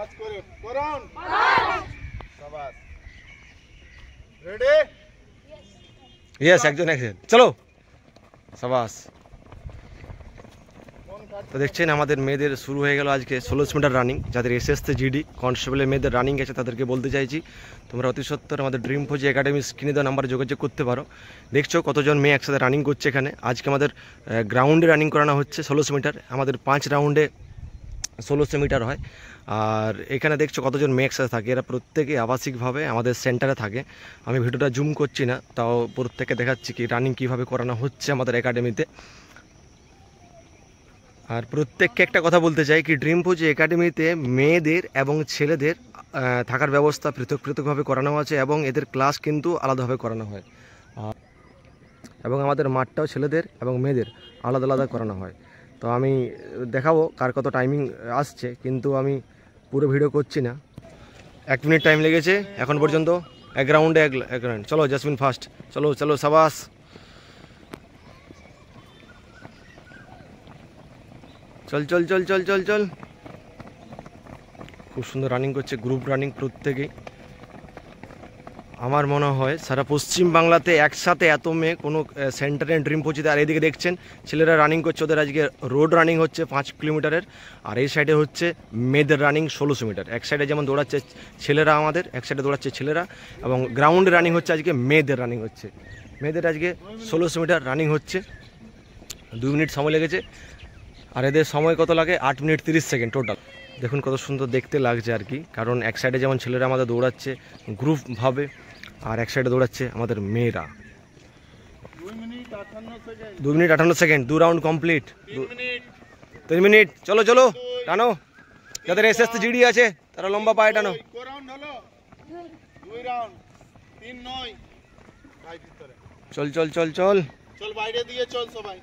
কাজ করে করুন শাবাশ রেডি यस একজন একজন চলো শাবাশ। তো দেখছেন আমাদের মেয়েদের শুরু হয়ে গেল আজকে 1600 মিটার রানিং। যাদের এসএসসি জিডি কনস্টেবলের মেয়েদের রানিং আছে তাদেরকে বলতে চাইছি তোমরা অতি সত্বর আমাদের ড্রিম ফৌজি একাডেমি স্ক্রিনে দেওয়া নাম্বারে যোগাযোগ করতে পারো। দেখছো কতজন মেয়ে একসাথে রানিং করছে এখানে। আজকে আমাদের গ্রাউন্ডে রানিং করানো হচ্ছে 1600 মিটার। আমাদের 5 রাউন্ডে 1600 মিটার হয়। আর এখানে দেখছো কতজন মেয়ে একসাথে থাকে। এরা প্রত্যেকে আবাসিকভাবে আমাদের সেন্টারে থাকে। আমি ভিডিওটা জুম করছি না, তাও প্রত্যেকে দেখাচ্ছি কি রানিং কীভাবে করানো হচ্ছে আমাদের একাডেমিতে। আর প্রত্যেককে একটা কথা বলতে চাই কি ড্রিম ফৌজি একাডেমিতে মেয়েদের এবং ছেলেদের থাকার ব্যবস্থা পৃথক পৃথকভাবে করানো আছে এবং এদের ক্লাস কিন্তু আলাদাভাবে করানো হয়। এবং আমাদের মাঠটাও ছেলেদের এবং মেয়েদের আলাদা আলাদা করানো হয়। তো আমি দেখাবো কার কত টাইমিং আসছে, কিন্তু আমি পুরো ভিডিও করছি না। 1 মিনিট টাইম লেগেছে এখন পর্যন্ত। এক রাউন্ডে এক রাউন্ড। চলো জাসমিন ফার্স্ট, চলো চলো সাবাস। চল চল চল চল চল চল। খুব সুন্দর রানিং করছে, গ্রুপ রানিং প্রত্যেকেই। আমার মনে হয় সারা পশ্চিম বাংলাতে একসাথে এত মেয়ে কোনো সেন্টারে ড্রিম ফৌজিতে। আর এদিকে দেখছেন ছেলেরা রানিং করছে, ওদের আজকে রোড রানিং হচ্ছে 5 কিলোমিটারের। আর এই সাইডে হচ্ছে মেয়েদের রানিং 1600 মিটার। এক সাইডে যেমন দৌড়াচ্ছে ছেলেরা আমাদের, এক সাইডে দৌড়াচ্ছে ছেলেরা, এবং গ্রাউন্ডে রানিং হচ্ছে আজকে মেয়েদের রানিং হচ্ছে। মেয়েদের আজকে 1600 মিটার রানিং হচ্ছে। 2 মিনিট সময় লেগেছে। আর এদের সময় কত লাগে? 8 মিনিট 30 সেকেন্ড টোটাল। দেখুন কত সুন্দর দেখতে লাগছে আর কি, কারণ এক সাইডে যেমন ছেলেরা আমাদের দৌড়াচ্ছে গ্রুপভাবে, আর এক সাইডে দৌড়াচ্ছে আমাদের মেয়েরা। 2 minute 58 second, 2 round complete. 3 minute. চলো চলো টানো, যাদের এসএসসি জিডি আছে তারা লম্বা পায়ে টানো। চল চল চল চল চল বাইরে দিয়ে চল সবাই।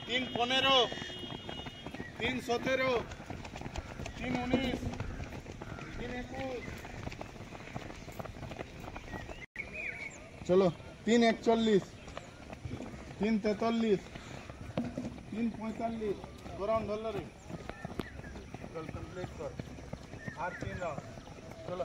3:15 3:17 3:19 3:21 চলো 3:41 3:43 3:45 রাউন্ড ধরলে রে। চল কমপ্লিট কর আর 3 রাউন্ড। চলো